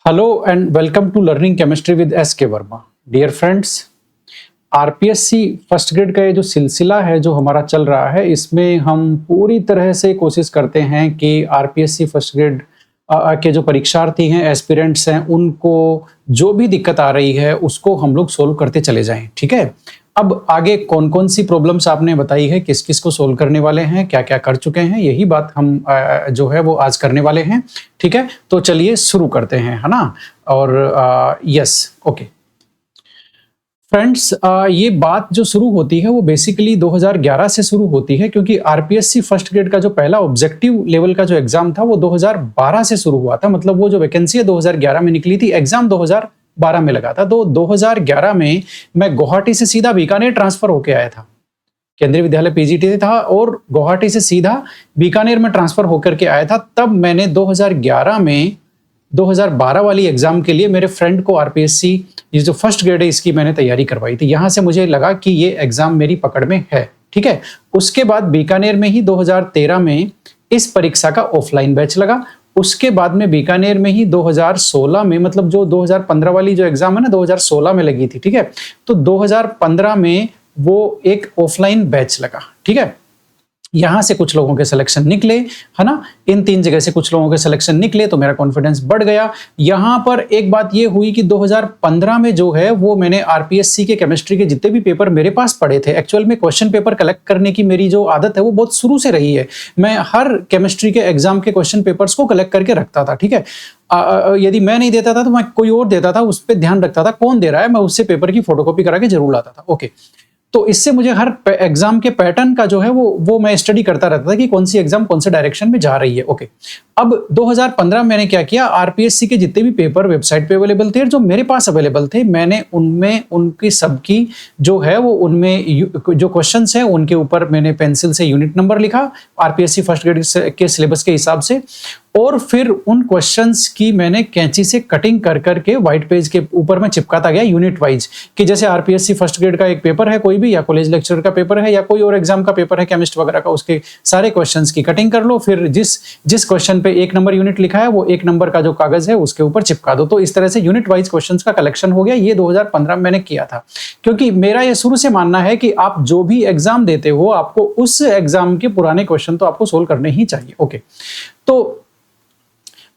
Hello and welcome to learning chemistry with S K Verma. Dear friends, RPSC first grade का ये जो सिलसिला है जो हमारा चल रहा है, इसमें हम पूरी तरह से कोशिश करते हैं कि आरपीएससी फर्स्ट ग्रेड के जो परीक्षार्थी हैं, एस्पिरेंट्स हैं, उनको जो भी दिक्कत आ रही है उसको हम लोग सोल्व करते चले जाएं। ठीक है, अब आगे कौन कौन सी प्रॉब्लम्स आपने बताई है, किस किस को सोल्व करने वाले हैं, क्या क्या कर चुके हैं, यही बात हम जो है वो आज करने वाले हैं। ठीक है, तो चलिए शुरू करते हैं, है ना। और यस, ओके फ्रेंड्स, ये बात जो शुरू होती है वो बेसिकली 2011 से शुरू होती है, क्योंकि आरपीएससी फर्स्ट ग्रेड का जो पहला ऑब्जेक्टिव लेवल का जो एग्जाम था वो 2012 से शुरू हुआ था। मतलब वो जो वैकेंसी है 2011 में निकली थी, एग्जाम 2012 में लगा था। तो 2011 में मैं गुवाहाटी से सीधा बीकानेर ट्रांसफर होके आया था। केंद्रीय विद्यालय पीजीटी था और गुवाहाटी से सीधा बीकानेर में ट्रांसफर होकर के आया था। तब मैंने 2011 में 2012 वाली एग्जाम के लिए मेरे फ्रेंड को आरपीएससी ये जो फर्स्ट ग्रेड है इसकी मैंने तैयारी करवाई थी। यहां से मुझे लगा कि ये एग्जाम मेरी पकड़ में है। ठीक है, उसके बाद बीकानेर में ही 2013 में इस परीक्षा का ऑफलाइन बैच लगा। उसके बाद में बीकानेर में ही 2016 में, मतलब जो 2015 वाली जो एग्जाम है ना 2016 में लगी थी। ठीक है, तो 2015 में वो एक ऑफलाइन बैच लगा। ठीक है, यहां से कुछ लोगों के सिलेक्शन निकले, है ना। इन 3 जगह से कुछ लोगों के सिलेक्शन निकले तो मेरा कॉन्फिडेंस बढ़ गया। यहां पर एक बात ये हुई कि 2015 में जो है वो मैंने आरपीएससी के केमिस्ट्री के जितने भी पेपर मेरे पास पड़े थे, एक्चुअल में क्वेश्चन पेपर कलेक्ट करने की मेरी जो आदत है वो बहुत शुरू से रही है। मैं हर केमिस्ट्री के एग्जाम के क्वेश्चन पेपर्स को कलेक्ट करके रखता था। ठीक है, यदि मैं नहीं देता था तो मैं कोई और देता था, उस पर ध्यान रखता था कौन दे रहा है, मैं उससे पेपर की फोटोकॉपी करा के जरूर लाता था। ओके, तो इससे मुझे हर एग्जाम के पैटर्न का जो है वो मैं स्टडी करता रहता था कि कौन सी एग्जाम कौन से डायरेक्शन में जा रही है। ओके, अब 2015 में मैंने क्या किया, आरपीएससी के जितने भी पेपर वेबसाइट पे अवेलेबल थे, जो मेरे पास अवेलेबल थे, मैंने उनमें उनकी सबकी जो है वो उनमें जो क्वेश्चंस हैं उनके ऊपर मैंने पेंसिल से यूनिट नंबर लिखा आरपीएससी फर्स्ट ग्रेड के सिलेबस के हिसाब से, और फिर उन क्वेश्चंस की मैंने कैंची से कटिंग कर करके व्हाइट पेज के ऊपर में चिपकाता गया यूनिट वाइज, कि जैसे आरपीएससी फर्स्ट ग्रेड का एक पेपर है कोई भी, या कॉलेज लेक्चर का पेपर है, या कोई और एग्जाम का पेपर है केमिस्ट वगैरह का, उसके सारे क्वेश्चंस की कटिंग कर लो, फिर जिस क्वेश्चन पे 1 नंबर यूनिट लिखा है वो 1 नंबर का जो कागज है उसके ऊपर चिपका दो। तो इस तरह से यूनिट वाइज क्वेश्चंस का कलेक्शन हो गया। ये 2015 में मैंने किया था, क्योंकि मेरा ये शुरू से मानना है कि आप जो भी एग्जाम देते हो आपको उस एग्जाम के पुराने क्वेश्चन तो आपको सोल्व करने ही चाहिए। ओके, तो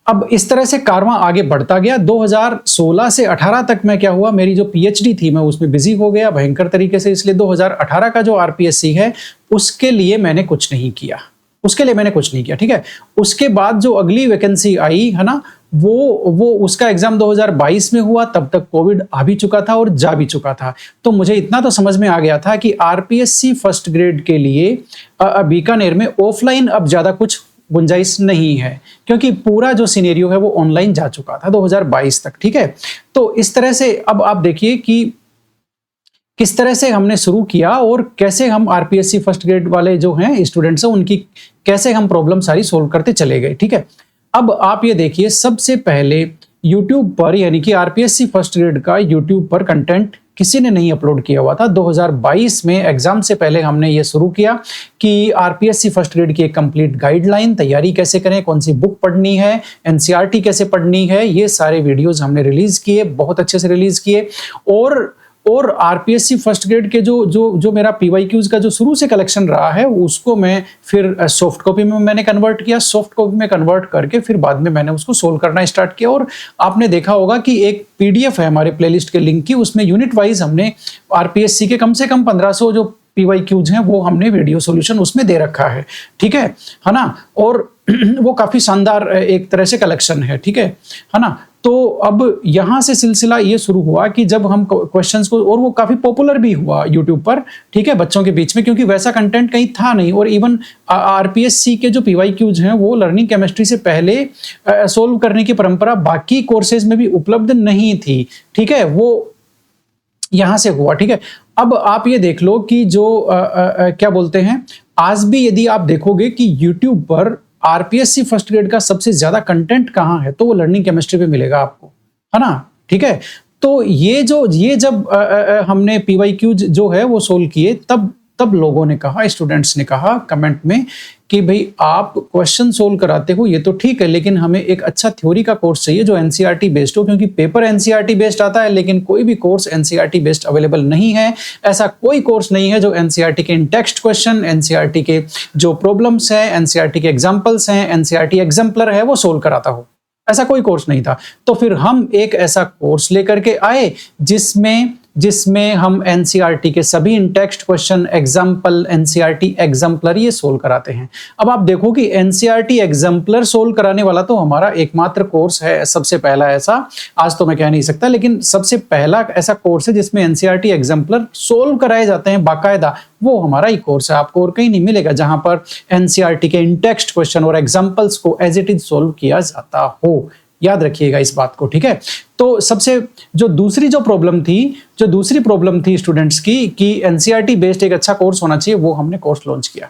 अब इस तरह से कारवां आगे बढ़ता गया। 2016 से 18 तक मैं क्या हुआ, मेरी जो पीएचडी थी मैं उसमें बिजी हो गया भयंकर तरीके से, इसलिए 2018 का जो आरपीएससी है उसके लिए मैंने कुछ नहीं किया, ठीक है। उसके बाद जो अगली वैकेंसी आई है ना, वो उसका एग्जाम 2022 में हुआ, तब तक कोविड आ भी चुका था और जा भी चुका था। तो मुझे इतना तो समझ में आ गया था कि आरपीएससी फर्स्ट ग्रेड के लिए बीकानेर में ऑफलाइन अब ज्यादा कुछ गुंजाइश नहीं है, क्योंकि पूरा जो सिनेरियो है वो ऑनलाइन जा चुका था 2022 तक। ठीक है, तो इस तरह से अब आप देखिए कि किस तरह से हमने शुरू किया और कैसे हम आरपीएससी फर्स्ट ग्रेड वाले जो हैं स्टूडेंट्स हैं उनकी कैसे हम प्रॉब्लम सारी सोल्व करते चले गए। ठीक है, अब आप ये देखिए, सबसे पहले YouTube पर, यानी कि आरपीएससी फर्स्ट ग्रेड का YouTube पर कंटेंट किसी ने नहीं अपलोड किया हुआ था। 2022 में एग्जाम से पहले हमने ये शुरू किया कि आरपीएससी फर्स्ट ग्रेड की एक कंप्लीट गाइडलाइन, तैयारी कैसे करें, कौन सी बुक पढ़नी है, एनसीईआरटी कैसे पढ़नी है, ये सारे वीडियोस हमने रिलीज किए, बहुत अच्छे से रिलीज किए। और आरपीएससी फर्स्ट ग्रेड के जो मेरा पीवाईक्यूज का जो शुरू से कलेक्शन रहा है उसको मैं फिर सॉफ्ट कॉपी में मैंने कन्वर्ट किया, सॉफ्ट कॉपी में कन्वर्ट करके फिर बाद में मैंने उसको सोल्व करना स्टार्ट किया। और आपने देखा होगा कि एक पीडीएफ है हमारे प्लेलिस्ट के लिंक की, उसमें यूनिट वाइज हमने आरपीएससी के कम से कम 1500 जो पीवाईक्यूज हैं वो हमने वीडियो सॉल्यूशन उसमें दे रखा है। ठीक है ना, और वो काफी शानदार एक तरह से कलेक्शन है। ठीक है ना, तो अब यहां से सिलसिला ये शुरू हुआ कि जब हम क्वेश्चंस को, और वो काफी पॉपुलर भी हुआ यूट्यूब पर, ठीक है, बच्चों के बीच में, क्योंकि वैसा कंटेंट कहीं था नहीं। और इवन आरपीएससी के जो पीवाईक्यूज हैं वो लर्निंग केमिस्ट्री से पहले सोल्व करने की परंपरा बाकी कोर्सेज में भी उपलब्ध नहीं थी। ठीक है, वो यहां से हुआ। ठीक है, अब आप ये देख लो कि जो क्या बोलते हैं, आज भी यदि आप देखोगे कि यूट्यूब पर आरपीएससी फर्स्ट ग्रेड का सबसे ज्यादा कंटेंट कहां है, तो वो लर्निंग केमिस्ट्री पे मिलेगा आपको, है ना। ठीक है, तो ये जब हमने पीवाईक्यूज जो है वो सोल्व किए, तब तब लोगों ने कहा, स्टूडेंट्स ने कहा कमेंट में कि भाई आप क्वेश्चन सोल्व कराते हो ये तो ठीक है, लेकिन हमें एक अच्छा थ्योरी का कोर्स चाहिए जो एनसीईआरटी बेस्ड हो, क्योंकि पेपर एनसीईआरटी बेस्ड आता है लेकिन कोई भी कोर्स एनसीईआरटी बेस्ड अवेलेबल नहीं है। ऐसा कोई कोर्स नहीं है जो एनसीईआरटी के इन टेक्स्ट क्वेश्चन, एनसीईआरटी के जो प्रॉब्लम्स हैं, एनसीईआरटी के एग्जाम्पल्स हैं, एनसीईआरटी एग्जाम्पलर है वो सोल्व कराता हो। ऐसा कोई कोर्स नहीं था। तो फिर हम एक ऐसा कोर्स लेकर के आए जिसमें हम एनसीईआरटी के सभी इन text question, example, NCERT exemplar ये सोल्व कराते हैं। अब आप देखो कि एनसीईआरटी एग्जाम्पलर सोल्व कराने वाला तो हमारा एकमात्र कोर्स है, सबसे पहला ऐसा, आज तो मैं कह नहीं सकता, लेकिन सबसे पहला ऐसा कोर्स है जिसमें एनसीईआरटी एग्जाम्पलर सोल्व कराए जाते हैं बाकायदा, वो हमारा ही कोर्स है। आपको और कहीं नहीं मिलेगा जहां पर एनसीईआरटी के इन टेक्स्ट क्वेश्चन और एग्जाम्पल्स को एज इट इज सोल्व किया जाता हो। याद रखिएगा इस बात को, ठीक है। तो सबसे जो दूसरी प्रॉब्लम थी स्टूडेंट्स की कि एनसीईआरटी बेस्ड एक अच्छा कोर्स होना चाहिए, वो हमने कोर्स लॉन्च किया।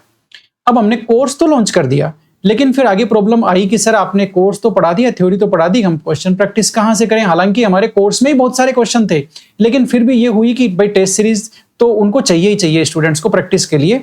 अब हमने कोर्स तो लॉन्च कर दिया, लेकिन फिर आगे प्रॉब्लम आई कि सर आपने कोर्स तो पढ़ा दिया, थ्योरी तो पढ़ा दी, हम क्वेश्चन प्रैक्टिस कहां से करें। हालांकि हमारे कोर्स में ही बहुत सारे क्वेश्चन थे, लेकिन फिर भी ये हुई कि भाई टेस्ट सीरीज तो उनको चाहिए ही चाहिए स्टूडेंट्स को प्रैक्टिस के लिए,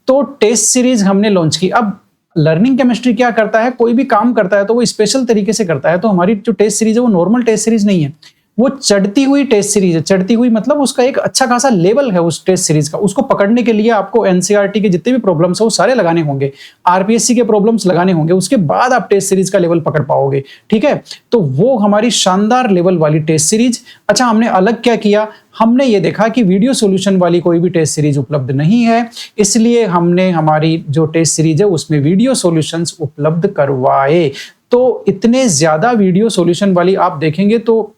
तो टेस्ट सीरीज हमने लॉन्च की। अब लर्निंग केमिस्ट्री क्या करता है, कोई भी काम करता है तो वो स्पेशल तरीके से करता है। तो हमारी जो टेस्ट सीरीज है वो नॉर्मल टेस्ट सीरीज नहीं है, वो चढ़ती हुई टेस्ट सीरीज है। चढ़ती हुई मतलब उसका एक अच्छा खासा लेवल है उस टेस्ट सीरीज का। उसको पकड़ने के लिए आपको एनसीईआरटी के जितने भी प्रॉब्लम्स है वो सारे लगाने होंगे, आरपीएससी के प्रॉब्लम्स लगाने होंगे, उसके बाद आप टेस्ट सीरीज का लेवल पकड़ पाओगे, ठीक है। तो वो हमारी शानदार लेवल वाली टेस्ट सीरीज। अच्छा, हमने अलग क्या किया, हमने ये देखा कि वीडियो सॉल्यूशन वाली कोई भी टेस्ट सीरीज उपलब्ध नहीं है, इसलिए हमने हमारी जो टेस्ट सीरीज है उसमें वीडियो सॉल्यूशंस उपलब्ध करवाए। तो इतने ज्यादा वीडियो सॉल्यूशन वाली आप देखेंगे तो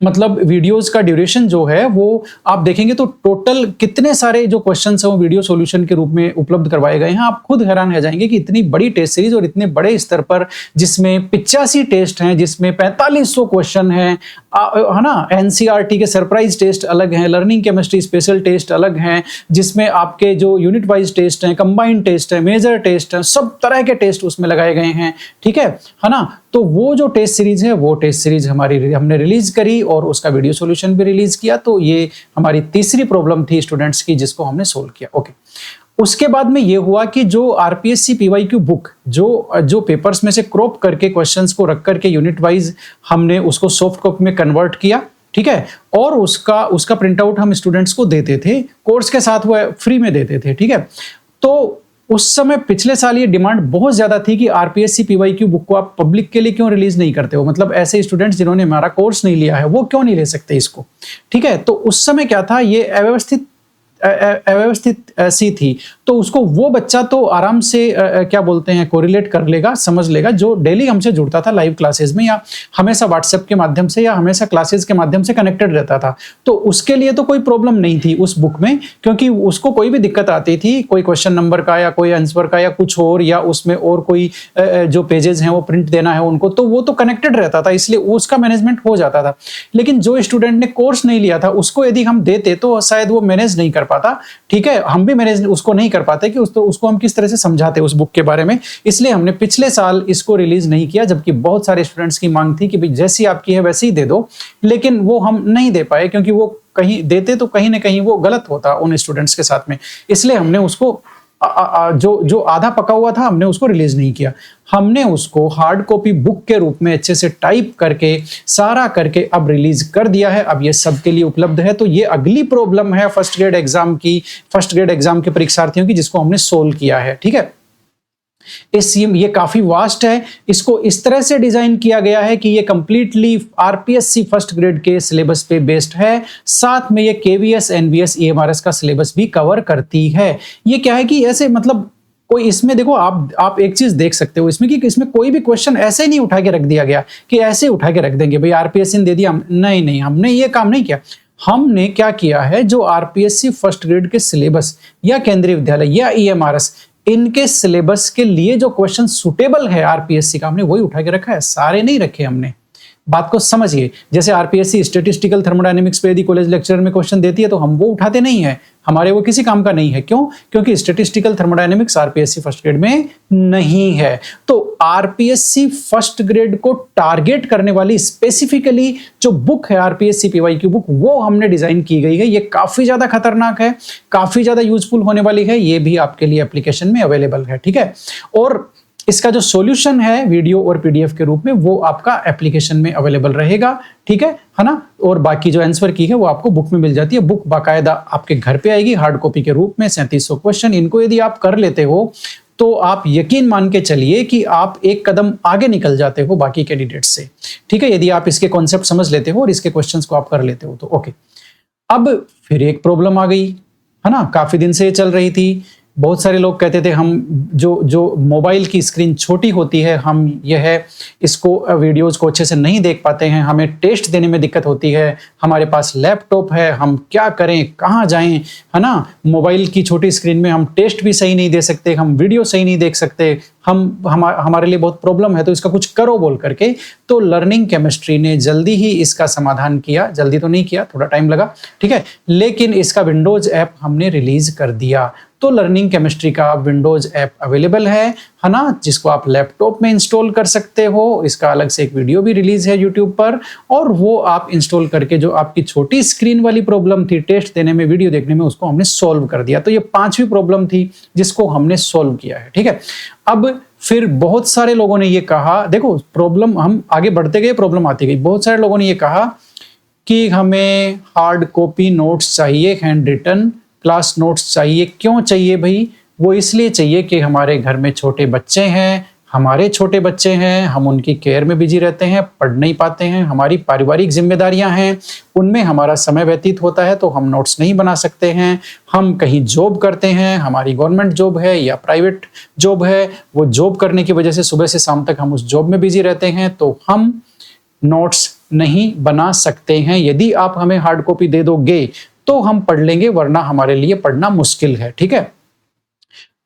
मतलब वीडियोस का ड्यूरेशन जो है वो आप देखेंगे तो टोटल कितने सारे जो क्वेश्चंस हैं वो वीडियो सॉल्यूशन के रूप में उपलब्ध करवाए गए हैं। आप खुद हैरान रह जाएंगे कि इतनी बड़ी टेस्ट सीरीज और इतने बड़े स्तर पर, जिसमें 85 टेस्ट हैं, जिसमें 4500 क्वेश्चन हैं, है ना। एनसीईआरटी के सरप्राइज टेस्ट अलग हैं, लर्निंग केमिस्ट्री स्पेशल टेस्ट अलग हैं, जिसमें आपके जो यूनिट वाइज टेस्ट हैं, कंबाइंड टेस्ट हैं, मेजर टेस्ट हैं, सब तरह के टेस्ट उसमें लगाए गए हैं, ठीक है ना। तो वो जो टेस्ट सीरीज है वो टेस्ट सीरीज हमारी हमने रिलीज करी और उसका वीडियो सॉल्यूशन भी रिलीज किया। तो ये हमारी तीसरी प्रॉब्लम थी स्टूडेंट्स की जिसको हमने सोल्व किया। ओके, उसके बाद में ये हुआ कि जो आरपीएससी पीवाईक्यू बुक जो पेपर्स में से क्रॉप करके क्वेश्चंस को रख करके यूनिट वाइज हमने उसको सॉफ्ट कॉपी में कन्वर्ट किया, ठीक है, और उसका प्रिंट आउट हम स्टूडेंट्स को देते थे, कोर्स के साथ वो फ्री में देते थे, ठीक है। तो उस समय पिछले साल ये डिमांड बहुत ज्यादा थी कि आरपीएससी पीवाईक्यू बुक को आप पब्लिक के लिए क्यों रिलीज नहीं करते हो, मतलब ऐसे स्टूडेंट्स जिन्होंने हमारा कोर्स नहीं लिया है वो क्यों नहीं ले सकते इसको, ठीक है। तो उस समय क्या था, ये अव्यवस्थित सी थी, तो उसको वो बच्चा तो आराम से क्या बोलते हैं कोरिलेट कर लेगा, समझ लेगा, जो डेली हमसे जुड़ता था लाइव क्लासेस में या हमेशा व्हाट्सएप के माध्यम से या हमेशा क्लासेस के माध्यम से कनेक्टेड रहता था। तो उसके लिए तो कोई प्रॉब्लम नहीं थी उस बुक में, क्योंकि उसको कोई भी दिक्कत आती थी, कोई क्वेश्चन नंबर का या कोई आंसर का या कुछ और, या उसमें और कोई जो पेजेस हैं वो प्रिंट देना है उनको, तो वो तो कनेक्टेड रहता था, इसलिए उसका मैनेजमेंट हो जाता था। लेकिन जो स्टूडेंट ने कोर्स नहीं लिया था उसको यदि हम देते तो शायद वो मैनेज नहीं कर पाता, ठीक है। हम भी मैनेज उसको नहीं कर पाते कि उसको हम किस तरह से समझाते उस बुक के बारे में, इसलिए हमने पिछले साल इसको रिलीज नहीं किया, जबकि बहुत सारे स्टूडेंट्स की मांग थी कि भाई जैसी आपकी है वैसे ही दे दो, लेकिन वो हम नहीं दे पाए क्योंकि वो कहीं देते तो कहीं ना कहीं वो गलत होता उन स्टूडेंट्स के साथ में, इसलिए हमने उसको जो आधा पका हुआ था हमने उसको रिलीज नहीं किया। हमने उसको हार्ड कॉपी बुक के रूप में अच्छे से टाइप करके सारा करके अब रिलीज कर दिया है। अब ये सबके लिए उपलब्ध है। तो ये अगली प्रॉब्लम है फर्स्ट ग्रेड एग्जाम के परीक्षार्थियों की, जिसको हमने सोल्व किया है, ठीक है। ये काफी वास्ट है, इसको इस तरह से डिजाइन किया गया है कि ये कंप्लीटली आरपीएससी फर्स्ट ग्रेड के सिलेबस पे बेस्ड है, साथ में ये केवीएस, एनवीएस, ईएमआरएस का सिलेबस भी कवर करती है। ये क्या है कि ऐसे मतलब कोई इसमें देखो आप एक चीज देख सकते हो इसमें कि इसमें कोई भी क्वेश्चन ऐसे ही नहीं उठा के रख दिया गया कि ऐसे उठा के रख देंगे भाई आरपीएससी ने दे दिया, नहीं, हमने ये काम नहीं किया। हमने क्या किया है, जो आरपीएससी फर्स्ट ग्रेड के सिलेबस या केंद्रीय विद्यालय या ईएमआरएस इनके सिलेबस के लिए जो क्वेश्चन सुटेबल है आरपीएससी का, हमने वही उठा के रखा है, सारे नहीं रखे हमने, बात को समझिए। जैसे आरपीएससी स्टैटिस्टिकल थर्मोडायनेमिक्स पे यदि कॉलेज लेक्चर में क्वेश्चन देती है तो हम वो उठाते नहीं है, हमारे वो किसी काम का नहीं है। क्यों? क्योंकि statistical thermodynamics RPSC first grade में नहीं है। तो आरपीएससी फर्स्ट ग्रेड को टारगेट करने वाली स्पेसिफिकली जो बुक है आरपीएससी पीवाईक्यू बुक, वो हमने डिजाइन की गई है। ये काफी ज्यादा खतरनाक है, काफी ज्यादा यूजफुल होने वाली है। ये भी आपके लिए एप्लीकेशन में अवेलेबल है, ठीक है। और इसका जो सॉल्यूशन है वीडियो और पीडीएफ के रूप में वो आपका एप्लीकेशन में अवेलेबल रहेगा, ठीक है ना। और बाकी जो आंसर की है वो आपको बुक में मिल जाती है। बुक बाकायदा आपके घर पे आएगी हार्ड कॉपी के रूप में, 3700 क्वेश्चन। इनको यदि आप कर लेते हो तो आप यकीन मान के चलिए कि आप एक कदम आगे निकल जाते हो बाकी कैंडिडेट से, ठीक है, यदि आप इसके कॉन्सेप्ट समझ लेते हो और इसके क्वेश्चंस को आप कर लेते हो तो। ओके, अब फिर एक प्रॉब्लम आ गई, है ना, काफी दिन से ये चल रही थी। बहुत सारे लोग कहते थे हम जो मोबाइल की स्क्रीन छोटी होती है, हम इसको वीडियोस को अच्छे से नहीं देख पाते हैं, हमें टेस्ट देने में दिक्कत होती है, हमारे पास लैपटॉप है, हम क्या करें, कहाँ जाएं, है ना। मोबाइल की छोटी स्क्रीन में हम टेस्ट भी सही नहीं दे सकते, हम वीडियो सही नहीं देख सकते, हमारे लिए बहुत प्रॉब्लम है, तो इसका कुछ करो बोल करके तो लर्निंग केमिस्ट्री ने जल्दी ही इसका समाधान किया। जल्दी तो नहीं किया, थोड़ा टाइम लगा, ठीक है, लेकिन इसका विंडोज ऐप हमने रिलीज कर दिया। तो लर्निंग केमिस्ट्री का विंडोज ऐप अवेलेबल है ना, जिसको आप लैपटॉप में इंस्टॉल कर सकते हो। इसका अलग से एक वीडियो भी रिलीज है यूट्यूब पर, और वो आप इंस्टॉल करके जो आपकी छोटी स्क्रीन वाली प्रॉब्लम थी टेस्ट देने में, वीडियो देखने में, उसको हमने सॉल्व कर दिया। तो ये 5वीं प्रॉब्लम थी जिसको हमने सॉल्व किया है, ठीक है। अब फिर बहुत सारे लोगों ने ये कहा, देखो प्रॉब्लम हम आगे बढ़ते गए, प्रॉब्लम आती गई। बहुत सारे लोगों ने ये कहा कि हमें हार्ड कॉपी नोट्स चाहिए, हैंड रिटन क्लास नोट्स चाहिए। क्यों चाहिए भाई? वो इसलिए चाहिए कि हमारे घर में छोटे बच्चे हैं, हमारे छोटे बच्चे हैं, हम उनकी केयर में बिजी रहते हैं, पढ़ नहीं पाते हैं, हमारी पारिवारिक जिम्मेदारियां हैं, उनमें हमारा समय व्यतीत होता है, तो हम नोट्स नहीं बना सकते हैं। हम कहीं जॉब करते हैं, हमारी गवर्नमेंट जॉब है या प्राइवेट जॉब है, वो जॉब करने की वजह से सुबह से शाम तक हम उस जॉब में बिजी रहते हैं, तो हम नोट्स नहीं बना सकते हैं। यदि आप हमें हार्ड कॉपी दे दोगे तो हम पढ़ लेंगे, वरना हमारे लिए पढ़ना मुश्किल है, ठीक है।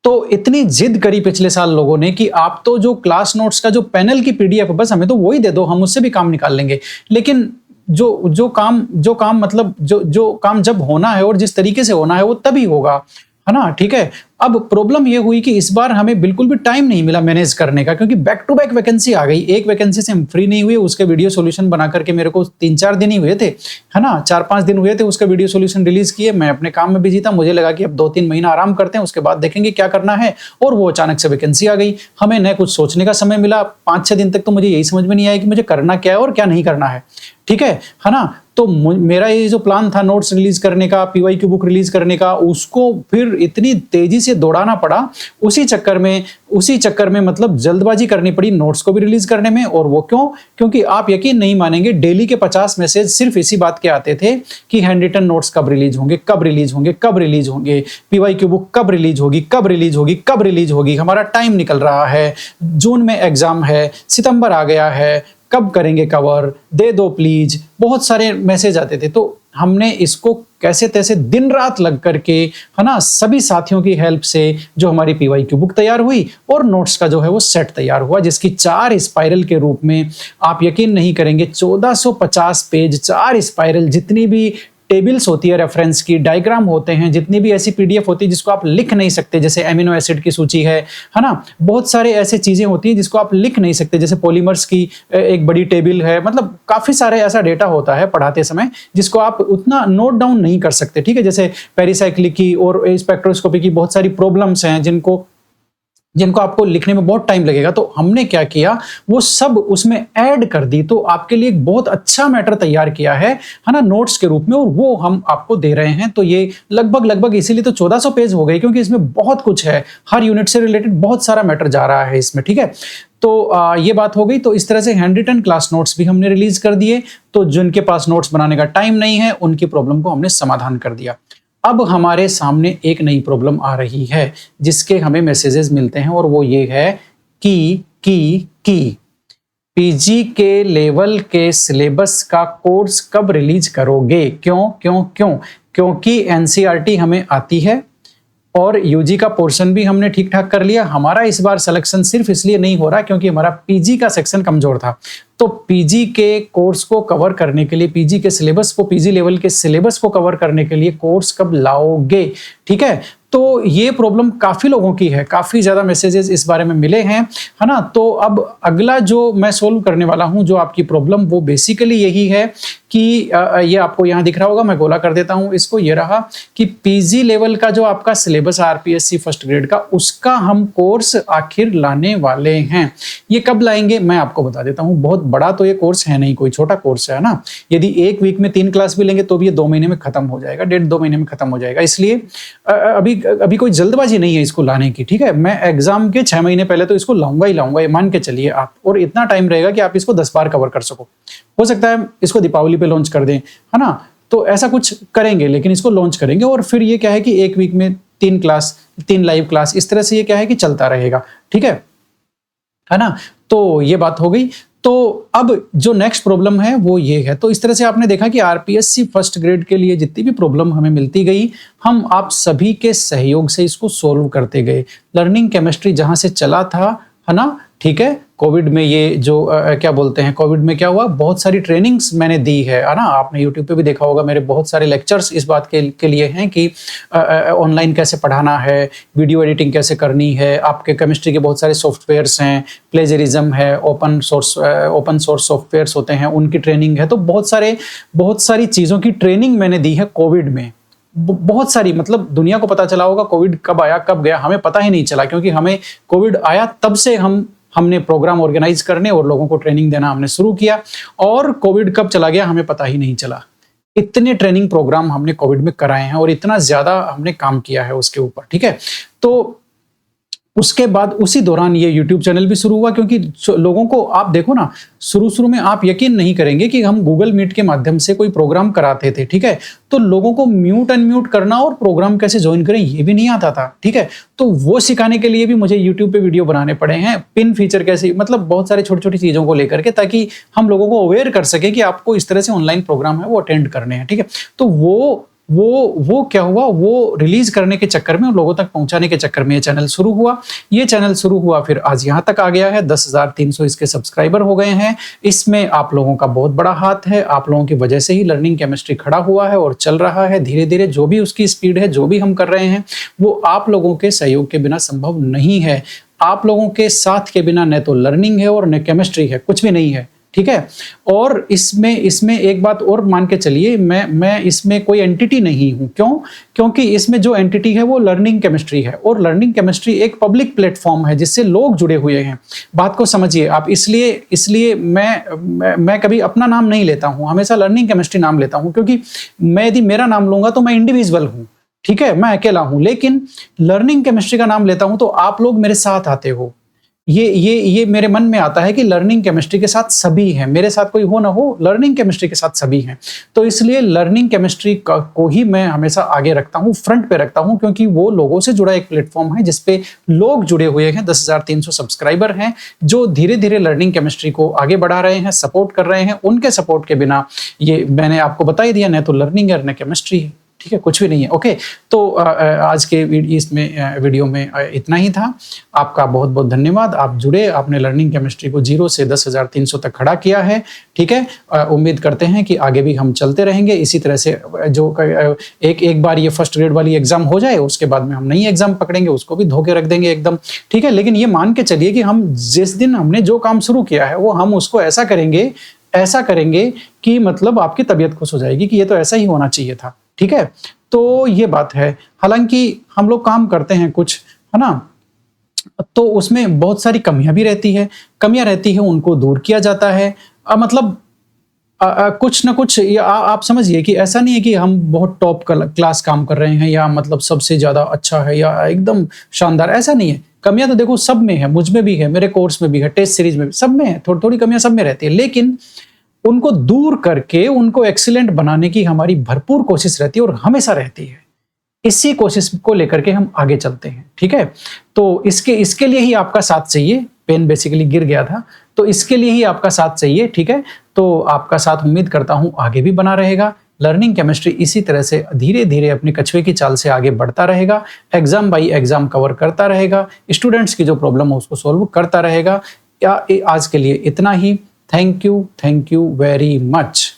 तो इतनी जिद करी पिछले साल लोगों ने कि आप तो जो क्लास नोट्स का जो पैनल की पीडीएफ है, बस हमें तो वही दे दो, हम उससे भी काम निकाल लेंगे। लेकिन जो काम मतलब जो काम जब होना है और जिस तरीके से होना है वो तभी होगा, है ना, ठीक है। अब प्रॉब्लम ये हुई कि इस बार हमें बिल्कुल भी टाइम नहीं मिला मैनेज करने का, क्योंकि बैक टू बैक वैकेंसी आ गई। एक वैकेंसी से हम फ्री नहीं हुए, उसके वीडियो सॉल्यूशन बना करके मेरे को 3-4 दिन ही हुए थे, है ना, 4-5 दिन हुए थे, उसका वीडियो सॉल्यूशन रिलीज किए। मैं अपने काम में बिजी था, मुझे लगा कि अब 2-3 महीना आराम करते हैं, उसके बाद देखेंगे क्या करना है। और वो अचानक से वैकेंसी आ गई, हमें न कुछ सोचने का समय मिला। 5-6 दिन तक तो मुझे यही समझ में नहीं आया कि मुझे करना क्या है और क्या नहीं करना है, ठीक है ना। तो मेरा ये जो प्लान था नोट्स रिलीज करने का, पीवाईक्यू बुक रिलीज करने का, उसको फिर इतनी तेजी से दौड़ाना पड़ा। उसी चक्कर में मतलब जल्दबाजी करनी पड़ी नोट्स को भी रिलीज करने में। और वो क्यों? क्योंकि आप यकीन नहीं मानेंगे, डेली के 50 मैसेज सिर्फ इसी बात के आते थे कि हैंड रिटन नोट्स कब रिलीज होंगे, कब रिलीज होंगे, कब रिलीज होंगे, पीवाईक्यू बुक कब रिलीज होगी, कब रिलीज होगी, कब रिलीज होगी, हमारा टाइम निकल रहा है, जून में एग्जाम है, सितंबर आ गया है, कब करेंगे कवर, दे दो प्लीज। बहुत सारे मैसेज आते थे। तो हमने इसको कैसे तैसे दिन रात लग करके, है ना, सभी साथियों की हेल्प से जो हमारी पीवाईक्यू बुक तैयार हुई और नोट्स का जो है वो सेट तैयार हुआ, जिसकी 4 स्पाइरल के रूप में, आप यकीन नहीं करेंगे, 1450 पेज 4 स्पाइरल, जितनी भी टेबल्स होती है रेफरेंस की, डायग्राम होते हैं, जितनी भी ऐसी पीडीएफ होती है जिसको आप लिख नहीं सकते, जैसे एमिनो एसिड की सूची है ना, बहुत सारे ऐसे चीजें होती हैं जिसको आप लिख नहीं सकते, जैसे पॉलीमर्स की एक बड़ी टेबल है, मतलब काफी सारे ऐसा डेटा होता है पढ़ाते समय जिसको आप उतना नोट डाउन नहीं कर सकते, ठीक है। जैसे पेरिसाइक्लिक की और स्पेक्ट्रोस्कोपी की बहुत सारी प्रॉब्लम्स हैं जिनको आपको लिखने में बहुत टाइम लगेगा। तो हमने क्या किया, वो सब उसमें ऐड कर दी। तो आपके लिए एक बहुत अच्छा मैटर तैयार किया है ना, नोट्स के रूप में, और वो हम आपको दे रहे हैं। तो ये लगभग इसीलिए तो 1400 पेज हो गए, क्योंकि इसमें बहुत कुछ है, हर यूनिट से रिलेटेड बहुत सारा मैटर जा रहा है इसमें, ठीक है। तो ये बात हो गई। तो इस तरह से हैंड रिटन क्लास नोट्स भी हमने रिलीज कर दिए। तो जिनके पास नोट्स बनाने का टाइम नहीं है, उनकी प्रॉब्लम को हमने समाधान कर दिया। अब हमारे सामने एक नई प्रॉब्लम आ रही है जिसके हमें मैसेजेस मिलते हैं, और वो ये है कि पीजी के लेवल के सिलेबस का कोर्स कब रिलीज करोगे। क्योंकि एनसीईआरटी हमें आती है और यूजी का पोर्शन भी हमने ठीक ठाक कर लिया। हमारा इस बार सिलेक्शन सिर्फ इसलिए नहीं हो रहा क्योंकि हमारा पीजी का सेक्शन कमजोर था। तो पीजी के कोर्स को कवर करने के लिए, पीजी के सिलेबस को, पीजी लेवल के सिलेबस को कवर करने के लिए कोर्स कब लाओगे, ठीक है। तो ये प्रॉब्लम काफ़ी लोगों की है, काफ़ी ज़्यादा मैसेजेस इस बारे में मिले हैं, है ना। तो अब अगला जो मैं सोल्व करने वाला हूँ जो आपकी प्रॉब्लम, वो बेसिकली यही है कि ये आपको यहाँ दिख रहा होगा, मैं गोला कर देता हूँ इसको, ये रहा कि पीजी लेवल का जो आपका सिलेबस आरपीएससी फर्स्ट ग्रेड का, उसका हम कोर्स आखिर लाने वाले हैं। ये कब लाएंगे मैं आपको बता देता हूँ। बहुत बड़ा तो ये कोर्स है नहीं, कोई छोटा कोर्स है ना। यदि एक वीक में 3 क्लास भी लेंगे तो भी ये 2 महीने में खत्म हो जाएगा, 1.5-2 महीने में खत्म हो जाएगा। इसलिए अभी कोई जल्दबाजी नहीं है इसको लाने की, ठीक है। मैं एग्जाम के 6 महीने पहले तो इसको लाऊंगा ही लाऊंगा, ये मान के चलिए आप। और इतना टाइम रहेगा कि आप इसको 10 बार कवर कर सको। हो सकता है इसको दीपावली पे लॉन्च कर दें, है ना। तो ऐसा कुछ करेंगे, लेकिन इसको लॉन्च करेंगे। और फिर ये क्या है कि एक वीक में 3 क्लास, 3 लाइव क्लास, इस तरह से ये क्या है कि चलता रहेगा, ठीक है ना। तो ये बात हो गई। तो अब जो नेक्स्ट प्रॉब्लम है वो ये है। तो इस तरह से आपने देखा कि आरपीएससी फर्स्ट ग्रेड के लिए जितनी भी प्रॉब्लम हमें मिलती गई, हम आप सभी के सहयोग से इसको सोल्व करते गए। लर्निंग केमिस्ट्री जहां से चला था, है ना, ठीक है। कोविड में ये जो क्या बोलते हैं, कोविड में क्या हुआ, बहुत सारी ट्रेनिंग्स मैंने दी है ना। आपने यूट्यूब पे भी देखा होगा, मेरे बहुत सारे लेक्चर्स इस बात के लिए हैं कि ऑनलाइन कैसे पढ़ाना है, वीडियो एडिटिंग कैसे करनी है। आपके केमिस्ट्री के बहुत सारे सॉफ्टवेयर्स हैं, प्लेजरिज्म है, ओपन सोर्स सॉफ्टवेयर्स होते हैं, उनकी ट्रेनिंग है। तो बहुत सारी चीज़ों की ट्रेनिंग मैंने दी है कोविड में, बहुत सारी। मतलब दुनिया को पता चला होगा कोविड कब आया कब गया, हमें पता ही नहीं चला, क्योंकि हमें कोविड आया तब से हमने प्रोग्राम ऑर्गेनाइज करने और लोगों को ट्रेनिंग देना हमने शुरू किया, और कोविड कब चला गया हमें पता ही नहीं चला। इतने ट्रेनिंग प्रोग्राम हमने कोविड में कराए हैं और इतना ज्यादा हमने काम किया है उसके ऊपर, ठीक है। तो उसके बाद उसी दौरान ये YouTube चैनल भी शुरू हुआ, क्योंकि लोगों को, आप देखो ना, शुरू में आप यकीन नहीं करेंगे कि हम गूगल मीट के माध्यम से कोई प्रोग्राम कराते थे, ठीक है। तो लोगों को म्यूट अनम्यूट करना और प्रोग्राम कैसे ज्वाइन करें ये भी नहीं आता था, ठीक है। तो वो सिखाने के लिए भी मुझे YouTube पे वीडियो बनाने पड़े हैं, पिन फीचर कैसे, मतलब बहुत सारी छोटी छोटी चीजों को लेकर के, ताकि हम लोगों को अवेयर कर सके कि आपको इस तरह से ऑनलाइन प्रोग्राम है वो अटेंड करने हैं, ठीक है। तो वो क्या हुआ, वो रिलीज करने के चक्कर में, लोगों तक पहुंचाने के चक्कर में ये चैनल शुरू हुआ। ये चैनल शुरू हुआ, फिर आज यहाँ तक आ गया है, 10,300 इसके सब्सक्राइबर हो गए हैं। इसमें आप लोगों का बहुत बड़ा हाथ है, आप लोगों की वजह से ही लर्निंग केमिस्ट्री खड़ा हुआ है और चल रहा है धीरे धीरे। जो भी उसकी स्पीड है, जो भी हम कर रहे हैं, वो आप लोगों के सहयोग के बिना संभव नहीं है। आप लोगों के साथ के बिना न तो लर्निंग है और न केमिस्ट्री है, कुछ भी नहीं है, ठीक है। और इसमें एक बात और मान के चलिए, मैं इसमें कोई एंटिटी नहीं हूं। क्यों? क्योंकि इसमें जो एंटिटी है वो लर्निंग केमिस्ट्री है, और लर्निंग केमिस्ट्री एक पब्लिक प्लेटफॉर्म है जिससे लोग जुड़े हुए हैं। बात को समझिए आप। इसलिए मैं कभी अपना नाम नहीं लेता हूं, हमेशा लर्निंग केमिस्ट्री नाम लेता हूं, क्योंकि मैं यदि मेरा नाम लूंगा तो मैं इंडिविजुअल हूं, ठीक है, मैं अकेला हूं। लेकिन लर्निंग केमिस्ट्री का नाम लेता हूं तो आप लोग मेरे साथ आते हो। ये मेरे मन में आता है कि लर्निंग केमिस्ट्री के साथ सभी हैं, मेरे साथ कोई हो ना हो, लर्निंग केमिस्ट्री के साथ सभी हैं। तो इसलिए लर्निंग केमिस्ट्री को ही मैं हमेशा आगे रखता हूं, फ्रंट पे रखता हूं, क्योंकि वो लोगों से जुड़ा एक प्लेटफॉर्म है जिसपे लोग जुड़े हुए हैं। 10,300 सब्सक्राइबर हैं जो धीरे धीरे लर्निंग केमिस्ट्री को आगे बढ़ा रहे हैं, सपोर्ट कर रहे हैं। उनके सपोर्ट के बिना, ये मैंने आपको बता ही दिया, न तो लर्निंग है न केमिस्ट्री है, ठीक है, कुछ भी नहीं है। ओके, तो आज के वीडियो में इतना ही था। आपका बहुत बहुत धन्यवाद, आप जुड़े, आपने लर्निंग केमिस्ट्री को 0 से 10,300 तक खड़ा किया है, ठीक है। उम्मीद करते हैं कि आगे भी हम चलते रहेंगे इसी तरह से। जो एक बार ये फर्स्ट ग्रेड वाली एग्जाम हो जाए, उसके बाद में हम नई एग्जाम पकड़ेंगे, उसको भी धोके रख देंगे एकदम, ठीक है। लेकिन ये मान के चलिए कि हम जिस दिन हमने जो काम शुरू किया है वो हम उसको ऐसा करेंगे कि मतलब आपकी तबीयत खुश हो जाएगी कि ये तो ऐसा ही होना चाहिए था, ठीक है। तो ये बात है। हालांकि हम लोग काम करते हैं कुछ, है ना, तो उसमें बहुत सारी कमियां भी रहती है, उनको दूर किया जाता है। मतलब कुछ ना कुछ, आप समझिए कि ऐसा नहीं है कि हम बहुत टॉप क्लास काम कर रहे हैं या मतलब सबसे ज्यादा अच्छा है या एकदम शानदार, ऐसा नहीं है। कमियां तो देखो सब में है, मुझ में भी है, मेरे कोर्स में भी है, टेस्ट सीरीज में भी, सब में है, थोड़ी थोड़ी कमियां सब में रहती है। लेकिन उनको दूर करके उनको एक्सीलेंट बनाने की हमारी भरपूर कोशिश रहती है और हमेशा रहती है। इसी कोशिश को लेकर के हम आगे चलते हैं, ठीक है। तो इसके लिए ही आपका साथ चाहिए। पेन बेसिकली गिर गया था, तो इसके लिए ही आपका साथ चाहिए, ठीक है। तो आपका साथ उम्मीद करता हूं आगे भी बना रहेगा। लर्निंग केमिस्ट्री इसी तरह से धीरे धीरे अपनी कछुए की चाल से आगे बढ़ता रहेगा, एग्जाम बाई एग्जाम कवर करता रहेगा, स्टूडेंट्स की जो प्रॉब्लम है उसको सॉल्व करता रहेगा। आज के लिए इतना ही। Thank you very much.